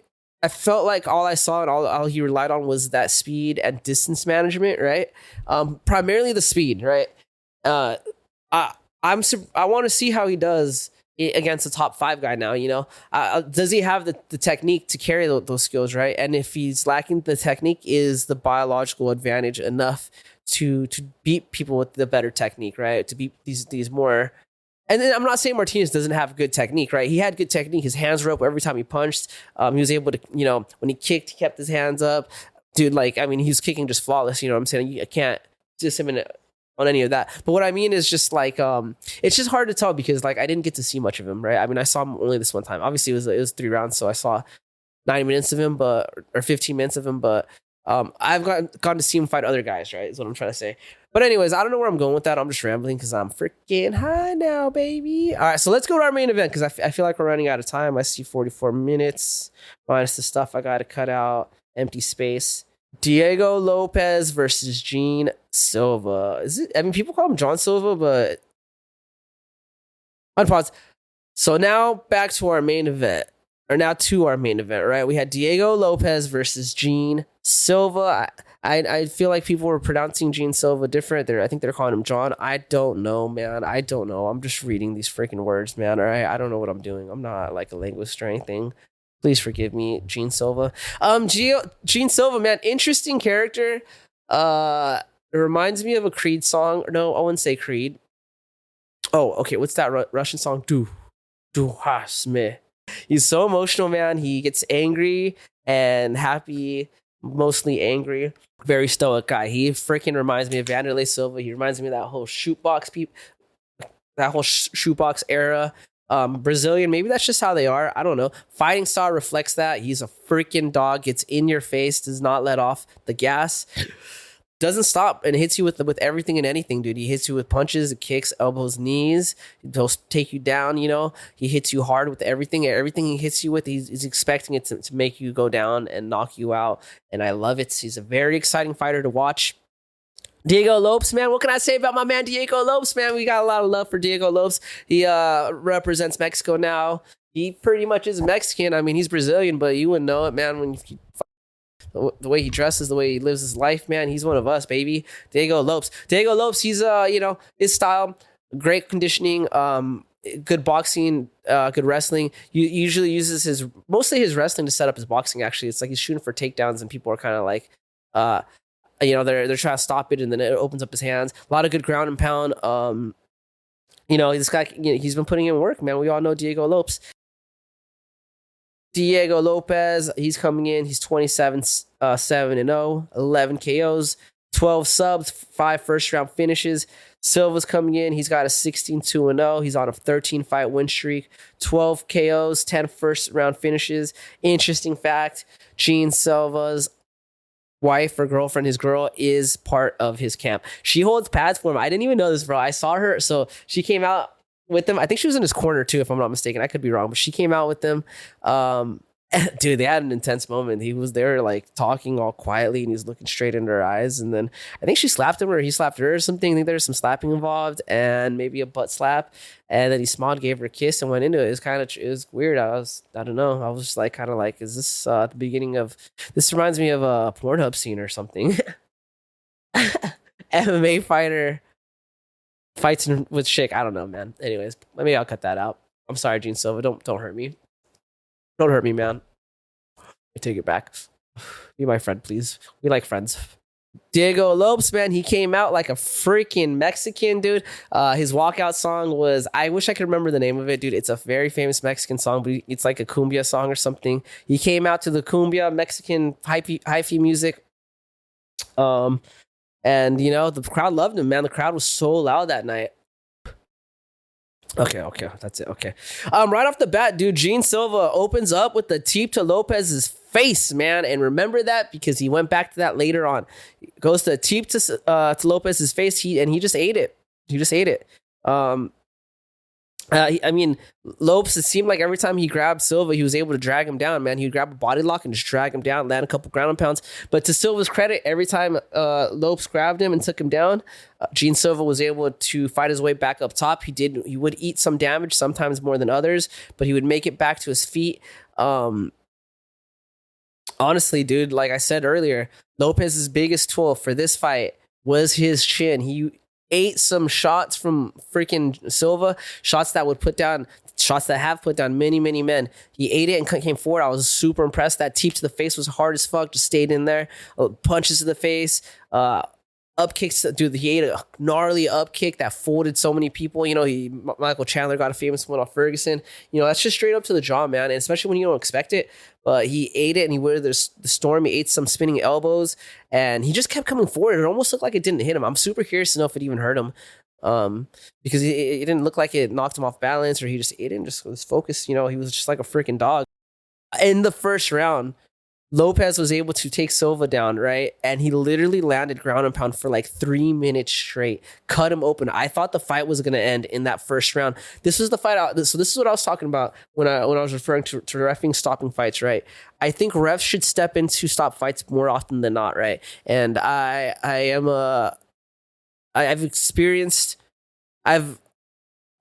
felt like all I saw and all he relied on was that speed and distance management, right? Primarily the speed, right? Uh, I I want to see how he does against a top five guy now. You know, does he have the technique to carry those skills, right? And if he's lacking the technique, is the biological advantage enough to beat people with the better technique, right? To beat these more. And then I'm not saying Martinez doesn't have good technique, right? He had good technique. His hands were up every time he punched. He was able to, you know, when he kicked, he kept his hands up. Dude, like, I mean, he was kicking just flawless. You know what I'm saying? I can't just him on any of that. But what I mean is just like, it's just hard to tell because like I didn't get to see much of him, right? I mean, I saw him only this one time. Obviously, it was 3 rounds, so I saw 90 minutes of him, but or 15 minutes of him. But I've gotten to see him fight other guys, right? Is what I'm trying to say. But anyways, I don't know where I'm going with that. I'm just rambling because I'm freaking high now, baby. All right, so let's go to our main event because I feel like we're running out of time. I see 44 minutes minus the stuff I got to cut out. Empty space. Diego Lopes versus Gene Silva. Is it? I mean, people call him John Silva, but unpause. So now back to our main event. Or now to our main event, right? We had Diego Lopes versus Gene Silva. I feel like people were pronouncing Gene Silva different. I think they're calling him John. I don't know, man. I don't know. I'm just reading these freaking words, man. All right, I don't know what I'm doing. I'm not like a linguist or anything. Please forgive me, Gene Silva. Gene Silva, man, interesting character. It reminds me of a Creed song. No, I wouldn't say Creed. Oh, okay. What's that Russian song? Do has me. He's so emotional, man. He gets angry and happy, mostly angry. Very stoic guy. He freaking reminds me of Vanderlei Silva. He reminds me of that whole shootbox era. Brazilian, maybe that's just how they are. I don't know. Fighting style reflects that. He's a freaking dog. Gets in your face. Does not let off the gas. Doesn't stop and hits you with everything and anything, dude. He hits you with punches, kicks, elbows, knees. He'll take you down, you know. He hits you hard with everything. Everything he hits you with, he's expecting it to make you go down and knock you out. And I love it. He's a very exciting fighter to watch. Diego Lopes, man. What can I say about my man Diego Lopes, man? We got a lot of love for Diego Lopes. He represents Mexico now. He pretty much is Mexican. I mean, he's Brazilian, but you wouldn't know it, man, when you the way he dresses, the way he lives his life, man. He's one of us, baby. Diego Lopes, he's you know, his style, great conditioning, good boxing, good wrestling. He usually uses mostly his wrestling to set up his boxing. Actually, it's like he's shooting for takedowns and people are kind of like you know, they're trying to stop it and then it opens up his hands. A lot of good ground and pound. You know, this guy, you know, he's been putting in work, man. We all know Diego Lopes. Diego Lopes, he's coming in. He's 27-7-0, 11 KOs, 12 subs, 5 first round finishes. Silva's coming in. He's got a 16-2-0. He's on a 13 fight win streak, 12 KOs, 10 first round finishes. Interesting fact, Gene Silva's wife or girlfriend, his girl, is part of his camp. She holds pads for him. I didn't even know this, bro. I saw her. So she came out with him. I think she was in his corner too, if I'm not mistaken. I could be wrong, but she came out with them. Dude, they had an intense moment. He was there like talking all quietly and he's looking straight into her eyes. And then I think she slapped him or he slapped her or something. I think there was some slapping involved and maybe a butt slap. And then he smiled, gave her a kiss and went into it. It was weird. I don't know. I was just like, kind of like, is this the beginning of, this reminds me of a Pornhub scene or something. MMA fighter fights with chick. I don't know, man. Anyways, maybe I'll cut that out. I'm sorry, Gene Silva. Don't hurt me. Don't hurt me, man. I take it back. Be my friend, please. We like friends. Diego Lopes, man, he came out like a freaking Mexican, dude. His walkout song was, I wish I could remember the name of it, dude. It's a very famous Mexican song, but it's like a cumbia song or something. He came out to the cumbia Mexican hyphy music. Um, and you know, the crowd loved him, man. The crowd was so loud that night. Okay, that's it. Okay. Right off the bat, dude, Gene Silva opens up with the teep to Lopez's face, man. And remember that because he went back to that later on. Goes to teep to Lopez's face, he just ate it. He just ate it. I mean, Lopes, it seemed like every time he grabbed Silva, he was able to drag him down, man. He would grab a body lock and just drag him down, land a couple ground and pounds. But to Silva's credit, every time Lopes grabbed him and took him down, Gene Silva was able to fight his way back up top. He would eat some damage, sometimes more than others, but he would make it back to his feet. Honestly, dude, like I said earlier, Lopez's biggest tool for this fight was his chin. He ate some shots from freaking Silva, shots that have put down many, many men. He ate it and came forward. I was super impressed. That teep to the face was hard as fuck, just stayed in there. Punches to the face, up kicks, dude. He ate a gnarly up kick that folded so many people. You know, Michael Chandler got a famous one off Ferguson. You know, that's just straight up to the jaw, man. And especially when you don't expect it. But he ate it and he went the storm. He ate some spinning elbows and he just kept coming forward. It almost looked like it didn't hit him. I'm super curious to know if it even hurt him. Because it didn't look like it knocked him off balance or he just ate it and just was focused. You know, he was just like a freaking dog. In the first round, Lopez was able to take Silva down, right? And he literally landed ground and pound for like 3 minutes straight, cut him open. I thought the fight was going to end in that first round. This was the fight out. So this is what I was talking about when I was referring to reffing stopping fights, right? I think refs should step in to stop fights more often than not, right? And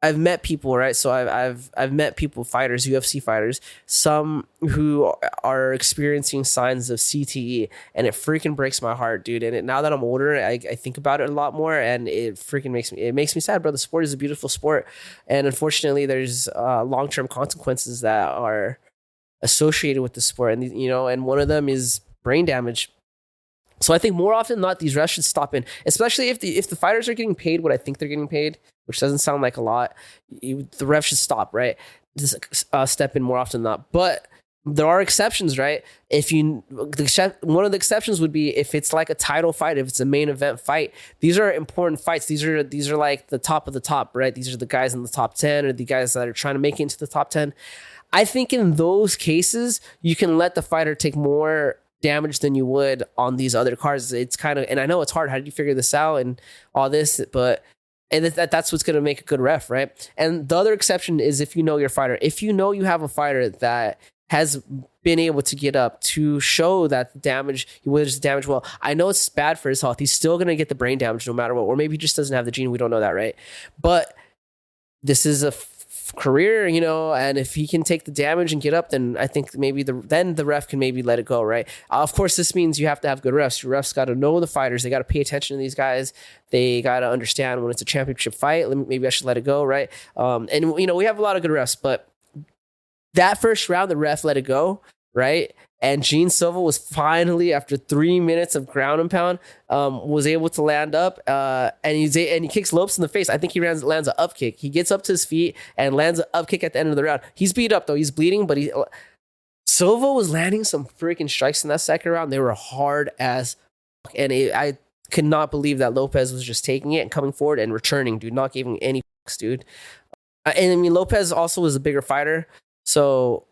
I've met people, right? So I've met people, fighters, UFC fighters, some who are experiencing signs of CTE, and it freaking breaks my heart, dude. And now that I'm older, I think about it a lot more, and it freaking makes me sad, bro. The sport is a beautiful sport, and unfortunately, there's long-term consequences that are associated with the sport, and you know, and one of them is brain damage. So I think more often than not, these refs should stop in, especially if the fighters are getting paid what I think they're getting paid, which doesn't sound like a lot. The refs should stop, right? Just step in more often than not. But there are exceptions, right? One of the exceptions would be if it's like a title fight, if it's a main event fight. These are important fights. These are like the top of the top, right? These are the guys in the top 10 or the guys that are trying to make it into the top 10. I think in those cases, you can let the fighter take more damage than you would on these other cards. It's kind of, and I know it's hard. How did you figure this out and all this? But that's what's going to make a good ref, right? And the other exception is if you know your fighter. If you know you have a fighter that has been able to get up to show that the damage, he was damaged. Well, I know it's bad for his health. He's still going to get the brain damage no matter what. Or maybe he just doesn't have the gene. We don't know that, right? But this is a career, you know, and if he can take the damage and get up, then I think maybe the ref can maybe let it go, right? Of course, this means you have to have good refs. Your refs got to know the fighters. They got to pay attention to these guys. They got to understand when it's a championship fight. Maybe I should let it go, right? And you know, we have a lot of good refs, but that first round, the ref let it go, right? And Gene Silva was finally, after 3 minutes of ground and pound, was able to land up. And he kicks Lopes in the face. I think he lands an up kick. He gets up to his feet and lands an up kick at the end of the round. He's beat up though. He's bleeding, but Silva was landing some freaking strikes in that second round. They were hard as fuck. And I could not believe that Lopez was just taking it and coming forward and returning, dude, not giving any fucks, dude. And I mean, Lopez also was a bigger fighter, so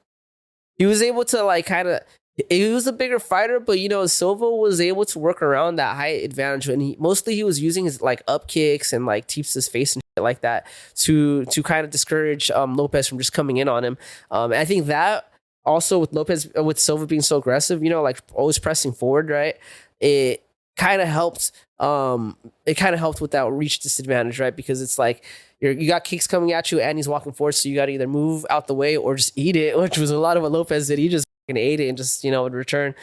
he was able to like kind of, he was a bigger fighter, but you know, Silva was able to work around that height advantage, and he was using his like up kicks and like teeps his face and shit like that to kind of discourage Lopez from just coming in on him. And I think that also with Silva being so aggressive, you know, like always pressing forward, right? It kind of helped. It kind of helped with that reach disadvantage, right? Because it's like you got kicks coming at you and he's walking forward, so you got to either move out the way or just eat it, which was a lot of what Lopez did. He just ate it and just, you know, would return.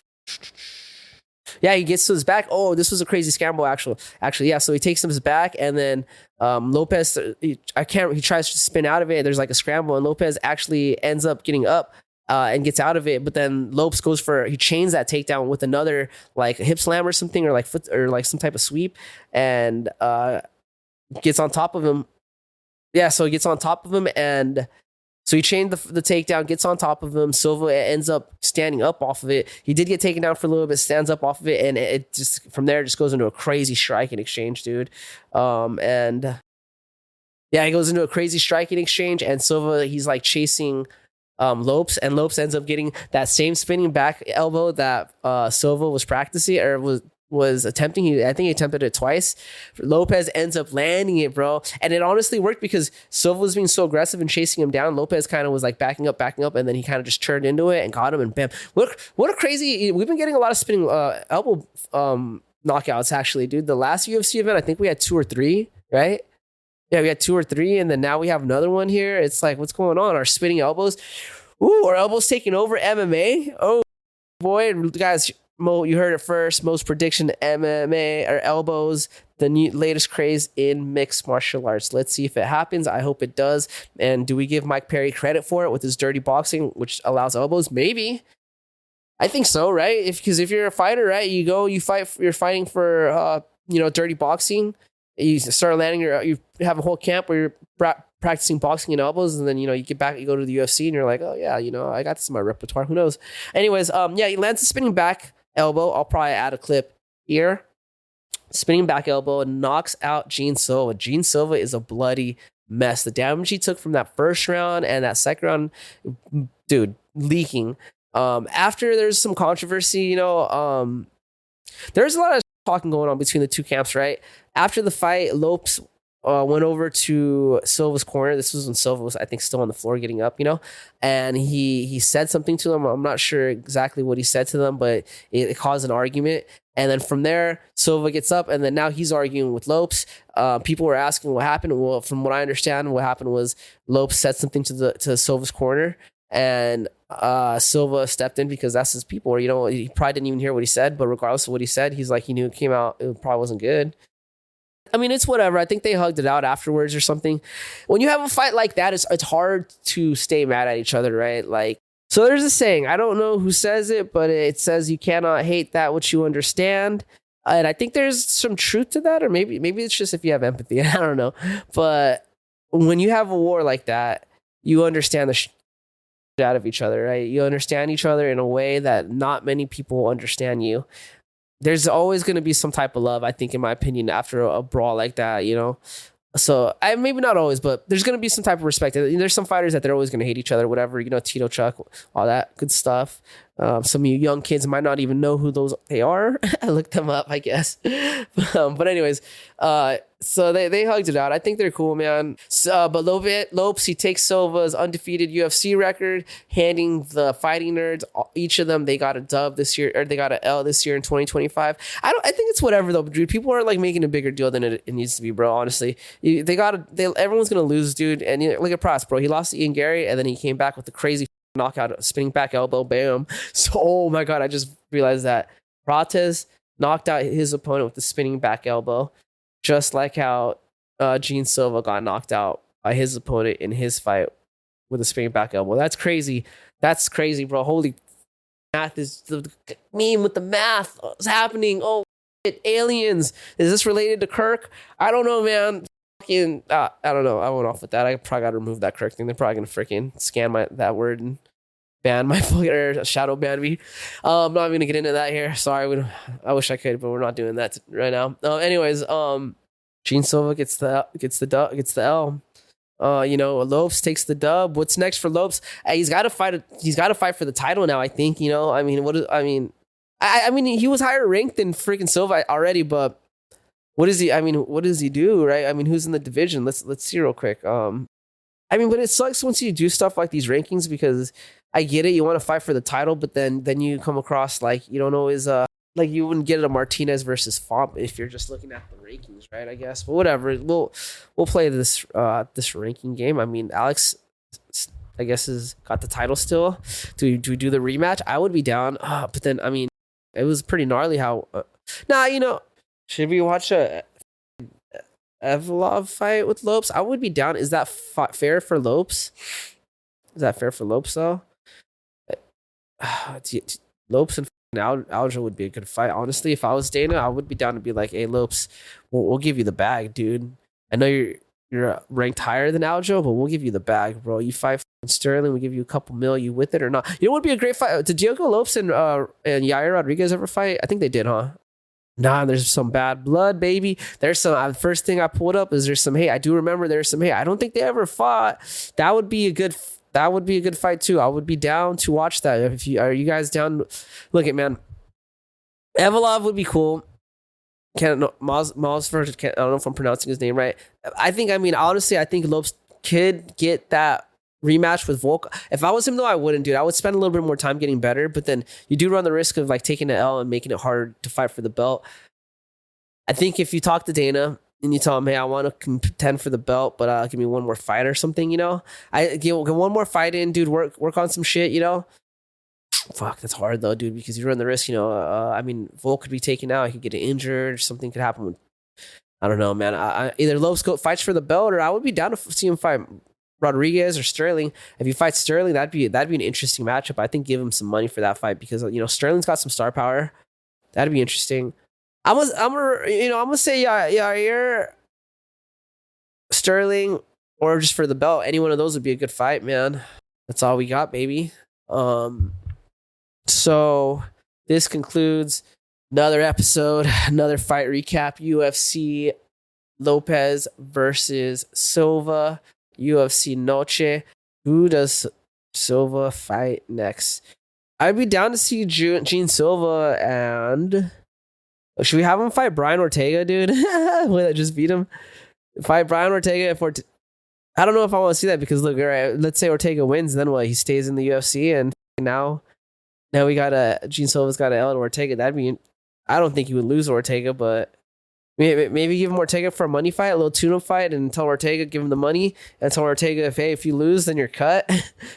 Yeah, he gets to his back. Oh, this was a crazy scramble, actually, yeah. So he takes his back, and then Lopez, he tries to spin out of it. There's like a scramble, and Lopez actually ends up getting up and gets out of it. But then Lopes he chains that takedown with another like hip slam or something, or like foot or like some type of sweep, and gets on top of him. Yeah, so he gets on top of him, and so he chained the takedown, gets on top of him. Silva ends up standing up off of it. He did get taken down for a little bit, stands up off of it, and it just from there just goes into a crazy striking exchange, dude. And yeah, he goes into a crazy striking exchange, and Silva, he's like chasing Lopes, and Lopes ends up getting that same spinning back elbow that Silva was practicing or was attempting. I think he attempted it twice. Lopez ends up landing it, bro. And it honestly worked because Silva was being so aggressive and chasing him down. Lopez kind of was like backing up, and then he kind of just turned into it and caught him, and bam. What a crazy, we've been getting a lot of spinning elbow knockouts, actually, dude. The last UFC event, I think we had 2 or 3, right? Yeah, we had 2 or 3, and then now we have another one here. It's like, what's going on? Our spinning elbows. Ooh, our elbows taking over MMA. Oh, boy. Guys, you heard it first. Most prediction MMA or elbows, the latest craze in mixed martial arts. Let's see if it happens. I hope it does. And do we give Mike Perry credit for it with his dirty boxing, which allows elbows? Maybe. I think so, right? Because if you're a fighter, right, you fight. You're fighting for dirty boxing. You start landing you have a whole camp where you're practicing boxing and elbows, and then you get back, you go to the UFC, and you're like, oh yeah, I got this in my repertoire. Who knows? Anyways, yeah, he lands a spinning back elbow. I'll probably add a clip here. Spinning back elbow knocks out Gene Silva. Gene Silva is a bloody mess. The damage he took from that first round and that second round, dude, leaking. After there's some controversy, there's a lot of talking going on between the two camps, right? After the fight, Lopes went over to Silva's corner. This was when Silva was, I think, still on the floor getting up, and he said something to them. I'm not sure exactly what he said to them, but it caused an argument. And then from there, Silva gets up, and then now he's arguing with Lopes. People were asking what happened. Well, from what I understand, what happened was Lopes said something to Silva's corner, and Silva stepped in because that's his people. Or he probably didn't even hear what he said, but regardless of what he said, he's like, he knew it came out, it probably wasn't good. I mean, it's whatever. I think they hugged it out afterwards or something. When you have a fight like that, it's hard to stay mad at each other, right? Like, so there's a saying, I don't know who says it, but it says you cannot hate that which you understand. And I think there's some truth to that, or maybe it's just if you have empathy. I don't know. But when you have a war like that, you understand the shit out of each other, right? You understand each other in a way that not many people understand you. There's always going to be some type of love, I think, in my opinion, after a brawl like that, So maybe not always, but there's going to be some type of respect. There's some fighters that they're always going to hate each other, whatever, Tito, Chuck, all that good stuff. Some of you young kids might not even know who they are. I looked them up, I guess. But anyways, so they hugged it out. I think they're cool, man. But Lopes, he takes Silva's undefeated UFC record, handing the fighting nerds, each of them, they got a dub this year, or they got an L this year in 2025. I think it's whatever though, dude. People are like making a bigger deal than it needs to be, bro. Honestly, everyone's gonna lose, dude. And look at Prost, bro. He lost to Ian Gary, and then he came back with the crazy knockout, spinning back elbow, bam. So, oh my god, I just realized that Prates knocked out his opponent with the spinning back elbow, just like how Gene Silva got knocked out by his opponent in his fight with a spinning back elbow. That's crazy. That's crazy, bro. Holy math is the meme with the math. What's happening? Oh, aliens. Is this related to Kirk? I don't know, man. I don't know. I went off with that. I probably got to remove that Kirk thing. They're probably gonna freaking scan that word and ban my or shadow ban me. I'm not gonna get into that here. Sorry, I wish I could, but we're not doing that right now. Anyways, Gene Silva gets the L. Lopes takes the dub. What's next for Lopes? He's got to fight. He's got to fight for the title now, I think. I mean, he was higher ranked than freaking Silva already, but what is he? I mean, what does he do, right? I mean, who's in the division? Let's see real quick. But it sucks once you do stuff like these rankings, because I get it. You want to fight for the title, but then you come across like you don't always like you wouldn't get a Martinez versus Fomp if you're just looking at the rankings, right? I guess, but whatever. We'll play this ranking game. I mean, Alex, I guess, has got the title still. Do we do the rematch? I would be down, but then I mean, it was pretty gnarly how. Should we watch a Evlov fight with Lopes? I would be down. Is that fair for Lopes? Is that fair for Lopes though? Lopes and Aljo would be a good fight. Honestly, if I was Dana, I would be down to be like, "Hey, Lopes, we'll give you the bag, dude. I know you're ranked higher than Aljo, but we'll give you the bag, bro. You fight Sterling, we give you a couple mil. You with it or not? You know what would be a great fight? Did Diogo Lopes and Yair Rodriguez ever fight? I think they did, huh? Nah, there's some bad blood, baby. There's some. The first thing I pulled up is there's some. Hey, I do remember there's some. Hey, I don't think they ever fought. That would be a good. That would be a good fight too. I would be down to watch that. If you are you guys down? Look at man. Evolov would be cool. Can't know Mosford. I don't know if I'm pronouncing his name right. I think. I mean, honestly, I think Lopes could get that rematch with Volk. If I was him though, I wouldn't do it. I would spend a little bit more time getting better, but then you do run the risk of like taking an L and making it hard to fight for the belt. I think if you talk to Dana and you tell him, hey, I want to contend for the belt, but give me one more fight or something, you know, I get one more fight in, dude, work on some shit, you know. Fuck, that's hard though, dude, because you run the risk, you know. I mean, Volk could be taken out, he could get injured, something could happen with, I don't know, man. Either Lopes fights for the belt, or I would be down to see him fight Rodriguez or Sterling. If you fight Sterling, that'd be an interesting matchup. I think give him some money for that fight because you know Sterling's got some star power. That'd be interesting. I'm gonna say you're Sterling or just for the belt. Any one of those would be a good fight, man. That's all we got, baby. So this concludes another episode, another fight recap. UFC Lopes versus Silva. UFC Noche. Who does Silva fight next? I'd be down to see Gene Silva and should we have him fight Brian Ortega, dude? Will that just beat him? Fight Brian Ortega I don't know if I want to see that because look, all right, let's say Ortega wins, then what? He stays in the UFC and now we got Gene Silva's got an L to Ortega. I don't think he would lose Ortega, but maybe give him Ortega for a money fight, a little tune-up fight, and tell Ortega, give him the money, and tell Ortega, if you lose, then you're cut.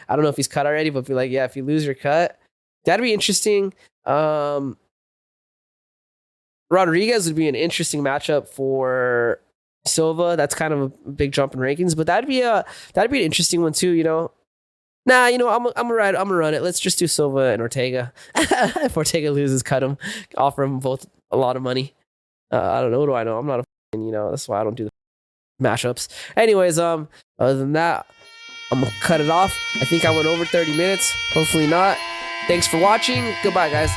I don't know if he's cut already, but be like, yeah, if you lose, you're cut. That'd be interesting. Rodriguez would be an interesting matchup for Silva. That's kind of a big jump in rankings, but that'd be an interesting one too, you know. Nah, you know, I'm gonna run it. Let's just do Silva and Ortega. If Ortega loses, cut him, offer them both a lot of money. I don't know. What do I know? I'm not a you know. That's why I don't do the mashups. Anyways, other than that, I'm gonna cut it off. I think I went over 30 minutes. Hopefully not. Thanks for watching. Goodbye, guys.